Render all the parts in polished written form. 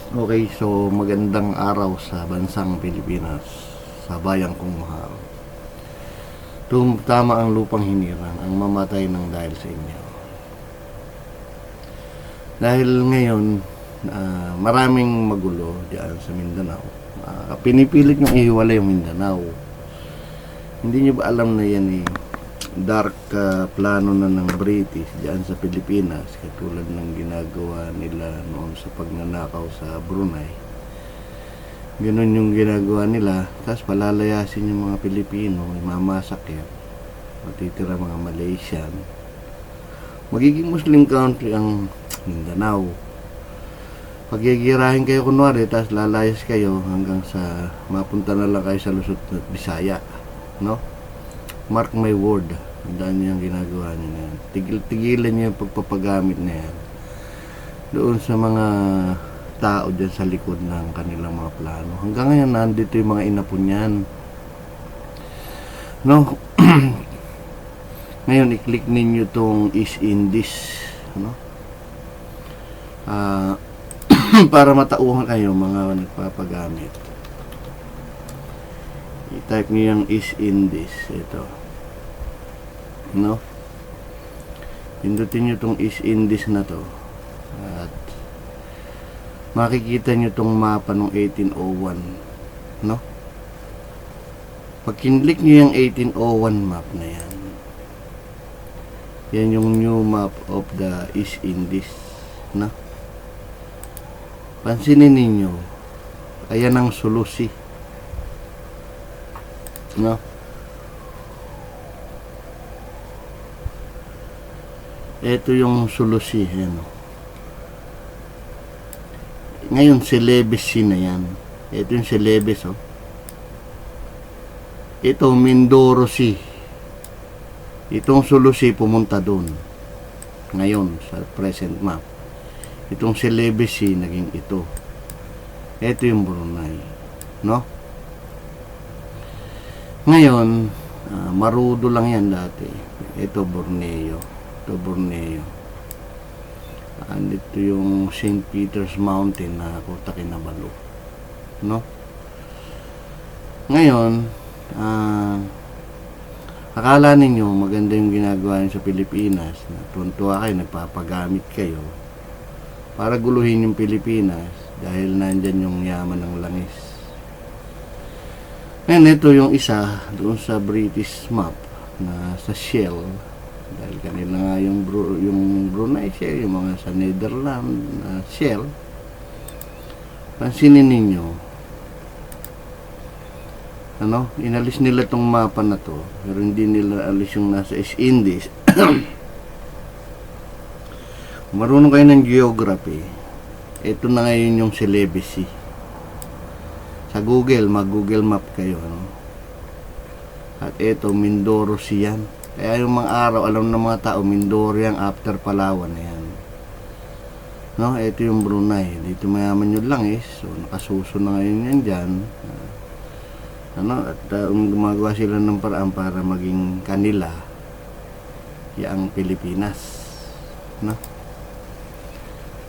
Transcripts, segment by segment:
Okay, so magandang araw sa bansang Pilipinas, sa bayang kong mahal. Tama ang lupang hinirang ang mamatay ng dahil sa inyo. Dahil ngayon, maraming magulo diyan sa Mindanao. Pinipilit niyong ihiwalay yung Mindanao. Hindi niyo ba alam na yan dark plano na ng British diyan sa Pilipinas, katulad ng ginagawa nila noon sa pagnanakaw sa Brunei. Ganun yung ginagawa nila, tapos palalayasin yung mga Pilipino, imamasak yan, matitira mga Malaysian. Magiging Muslim country ang Mindanao. Paggigirahin kayo kunwari, tapos lalayas kayo hanggang sa mapunta na lang kayo sa Luzon at Bisaya, no? Mark my word, tandaan niyo yung ginagawa niyo na yan. Tigilan niyo yung pagpapagamit na yan doon sa mga tao dyan sa likod ng kanilang mga plano. Hanggang ngayon, nandito yung mga inapon niyan, no? Ngayon, i-click ninyo tong East Indies, no? Para matauhan kayo mga nagpapagamit. I-type niyo yung East Indies, ito, no? Pindutin nyo tong East Indies na to at makikita nyo tong mapa ng 1801, no? Pag kinlik nyo yung 1801 map na yan, yan yung new map of the East Indies, no? Pansinin ninyo, ayan ang Sulusi, no? Ito yung Sulusi, ano. Ngayon, Celebes na yan. Ito yung Celebes, oh. Ito, Mindoro Sea. Itong Sulusi, pumunta doon. Ngayon, sa present map. Itong Celebes Sea, naging ito. Ito yung Brunei, no? Ngayon, Marudo lang yan dati. Ito, Borneo. Borneo. Andito yung St. Peter's Mountain na Kota Kinabalu, no? Ngayon, akala ninyo maganda yung ginagawa nyo sa Pilipinas, na tuntua kayo, nagpapagamit kayo para guluhin yung Pilipinas dahil nandyan yung yaman ng langis. Ngayon, ito yung isa doon sa British map na sa Shell. Dahil kanila nga yung Brunei Shell, yung mga sa Netherlands Shell. Pansinin ninyo, ano, inalis nila tong mapa na to, pero hindi nila alis yung nasa East Indies. Marunong kayo ng geography, ito na ngayon yung Celebes Sea. Sa Google, mag-Google map kayo, ano? At ito, Mindoro Sea yan. Kaya yung mga araw, alam ng mga tao, Mindoro yung after Palawan na yan, no? Ito yung Brunei. Dito mayaman yung langis. So, nakasuso na ngayon yan dyan. Ano? At gumagawa sila ng paraan para maging kanila yung Pilipinas, no?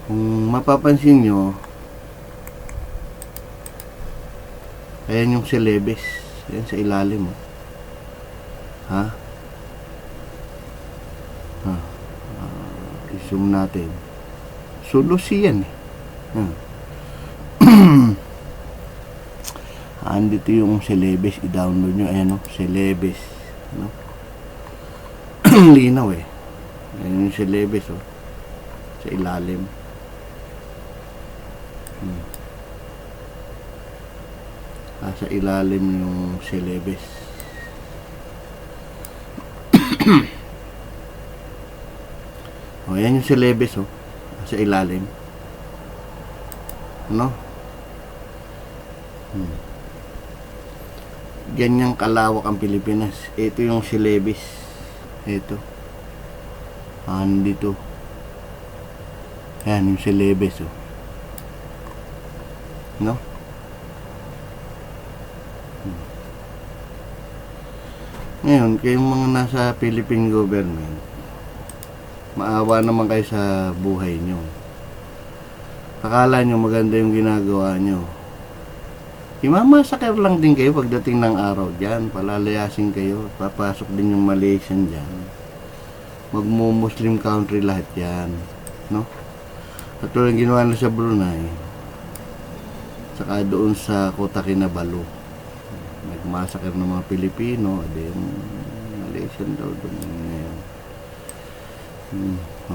Kung mapapansin nyo, ayan yung Celebes. Ayan sa ilalim, oh. Ha? I-zoom natin. Sulusi yan, andito yung Celebes, i-download nyo. Ayan, no? Celebes, no? Linaw, ayan yung Celebes, oh, sa ilalim. Sa ilalim yung Celebes. O, yan yung Celebes, oh, sa ilalim, no? Ganyang kalawak ang Pilipinas. Ito yung Celebes. Ito. Andito. Yan yung Celebes, oh, no? Ngayon, kayong mga nasa Philippine government, maawa naman kayo sa buhay nyo. Akala nyo maganda yung ginagawa nyo. Imamasakir lang din kayo pagdating ng araw dyan. Palalayasin kayo. Papasok din yung Malaysian dyan. Magmo-Muslim country lahat yan. No? At yung ginawa na sa Brunei. Saka doon sa Kota Kinabalu. Nagmasakir ng mga Pilipino. Then, Malaysian daw doon ngayon.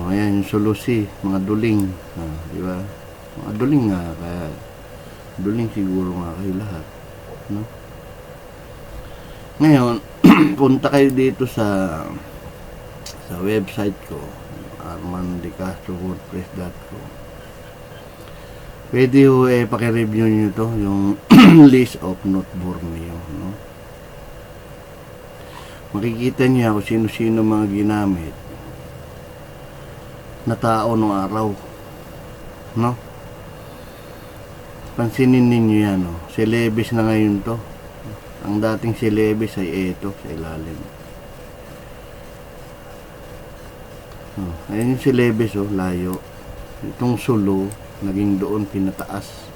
Ayan, yung Sulusi. Mga duling. Di ba? Mga duling nga. Kaya, duling siguro nga kayo lahat. No? Ngayon, punta kayo dito sa website ko, armandecastro.wordpress.com. Pwede ho paki-review nyo to, yung list of North Borneo, no? Makikita niya kung sino-sino mga ginamit na tao nung araw, no? Pansinin ninyo yan, no? Celebes na ngayon to. Ang dating celebes ay eto sa ilalim. Ayan yung celebes, layo. Itong Sulu, naging doon pinataas.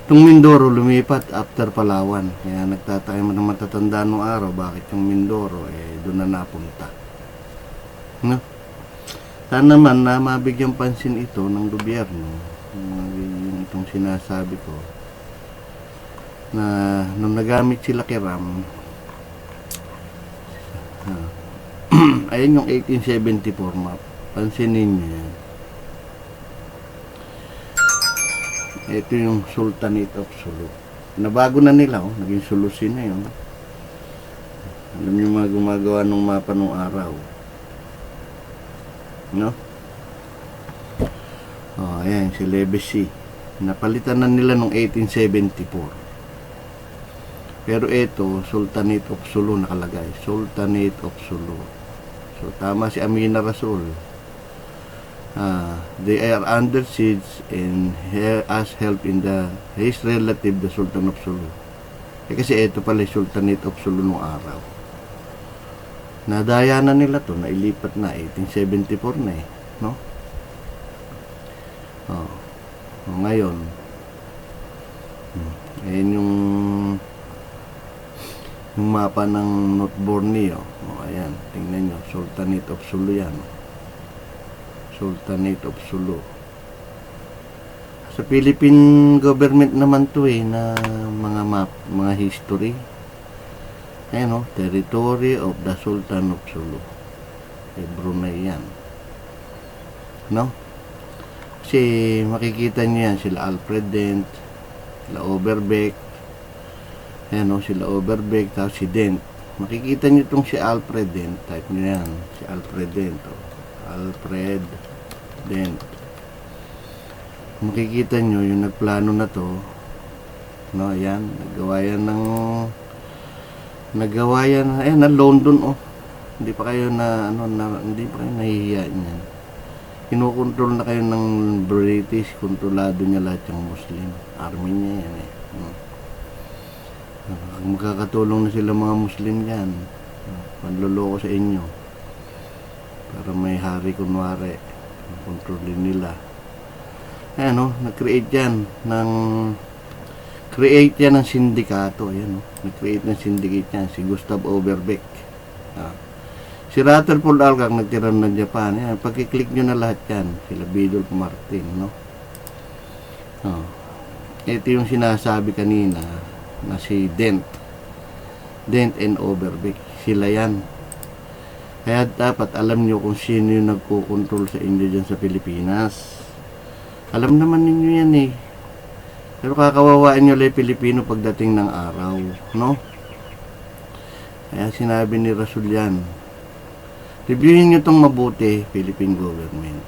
Itong Mindoro, lumipat after Palawan. Kaya nagtataka mo ng matatanda nung araw, bakit yung Mindoro, doon na napunta. No? Sana naman na mabigyan pansin ito ng gobyerno. Yung itong sinasabi ko, na nung nagamit sila kay Ram, ayan yung 1874 map. Pansinin niyo yan. Ito yung Sultanate of Sulu. Nabago na nila, naging Sulusi na yun. Alam niyo mga gumagawa ng mapa nung araw. No? Ayan, si Legacy. Napalitan na nila nung 1874. Pero ito, Sultanate of Sulu nakalagay. Sultanate of Sulu. So, tama si Amina Rasul. They are under siege and as help in his relative, the Sultan of Sulu. Kasi ito pala Sultanate of Sulu nung araw. Nadaya na nila to, nailipat na, 1874 na no? Ngayon, ayan yung mapa ng North Borneo. Ayan, tingnan nyo, Sultanate of Sulu yan. Sultanate of Sulu. Sa Philippine government naman to na mga map, mga history. Ayan territory of the Sultan of Sulu. Brunei yan. No? Kasi makikita nyo yan, sila Alfred Dent, sila Overbeck, ayan sila Overbeck, tapos si Dent. Makikita nyo itong si Alfred Dent, type nyo yan, si Alfred Dent, Alfred Dent. Makikita nyo yung nagplano na to, no, ayan, nagawa yan, ayan, na London, hindi pa kayo hindi pa kayo nahihiya niyan. Kinukontrol na kayo ng British, kontrolado niya lahat yung Muslim. Army niya yan magkakatulong na sila mga Muslim yan. Panloloko sa inyo. Para may hari kunwari. Kontrolin nila. Ayan nag-create yan ng sindikato. Ayan nag-create ng syndicate yan. Si Gustav Overbeck. Si Rutherford Alcock nagtira ng Japan. Yan, pagkiklik nyo na lahat yan. Sila Bidulph Martin, no? Ito yung sinasabi kanina na si Dent and Overbeck. Sila yan. Kaya dapat alam nyo kung sino yung nagkukontrol sa inyo dyan sa Pilipinas. Alam naman ninyo yan Pero kakawawaan nyo lang Pilipino pagdating ng araw, no? Kaya sinabi ni Rasul yan. Reviewin nyo itong mabuti, Philippine government.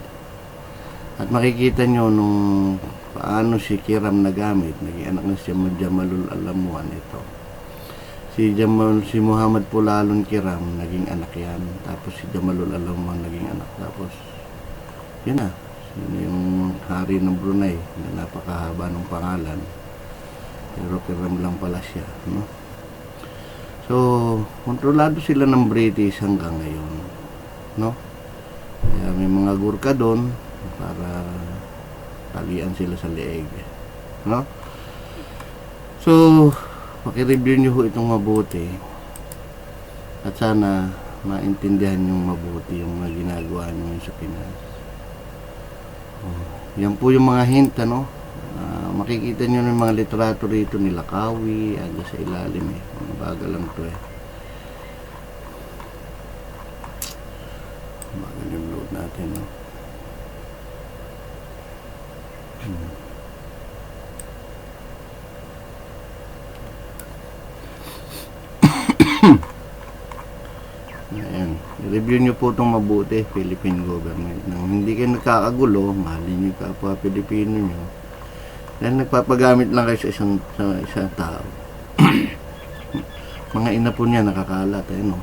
At makikita nyo nung paano si Kiram nagamit. Naging anak na siya Jamalul Alamuan ito. Si Muhammad Pulalon Kiram, naging anak yan. Tapos si Jamalul Alamuan, naging anak. Tapos, yun na. Yun yung hari ng Brunei na napakahaba ng pangalan. Pero Kiram lang pala siya, no? So, kontrolado sila ng British hanggang ngayon. No? Kaya may mga Gurkha doon para talian sila sa leeg. No? So, paki-review nyo ho itong mabuti. At sana maintindihan nyo mabuti yung mga ginagawa nyo sa Pinas. Yan po yung mga hint, ano? Makikita nyo ng mga litrato rito nila Kawi, ando sa ilalim eh. Bagal lang to eh. Bagal yung load natin, no? Ayan. I-review nyo po itong mabuti, Philippine government. Nang hindi kayo nagkakagulo, mahalin nyo kapwa Pilipino nyo. Dahil nagpapagamit lang kayo sa isang tao. Mga ina po niya nakakalat, no?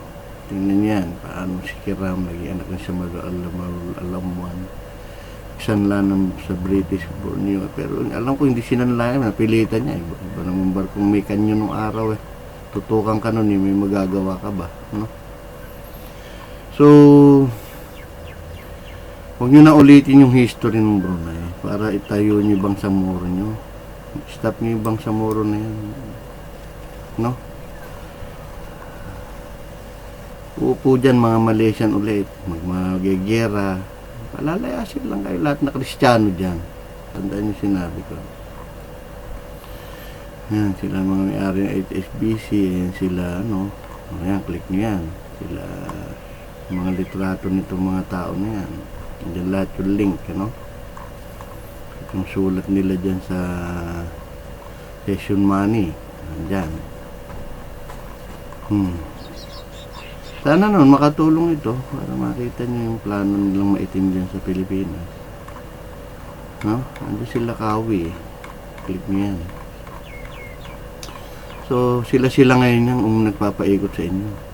Tingnan niyo yan, paano si Kiram naging anak niya sa Alamuan. Sanla sa British Borneo. Pero alam ko hindi sinanla, napilitan niya. Iba naman barkong may kanyo nung araw eh. Tutukan ka nun, may magagawa ka ba? No? So, huwag nyo na ulitin yung history ng Brunei para itayo nyo yung Bangsamoro nyo. Stop nyo yung Bangsamoro na yan. No? Uupo dyan mga Malaysian ulit. Magmagigera. Palalayasin lang kayo lahat na Kristiyano dyan. Tandaan nyo sinabi ko. Yan, sila mga may-ari ng HSBC. Yan sila, ano. Ayan, click nyo yan. Sila, mga litrato nito mga tao na yan. Diyan lahat yung link, ano. Yung sulat nila dyan sa session money. Diyan. Sana nun makatulong ito para makita nyo yung plano nilang maitim dyan sa Pilipinas. No? Ando sila Kawi. Click nyo yan. So, sila ngayon yung nagpapaikot sa inyo.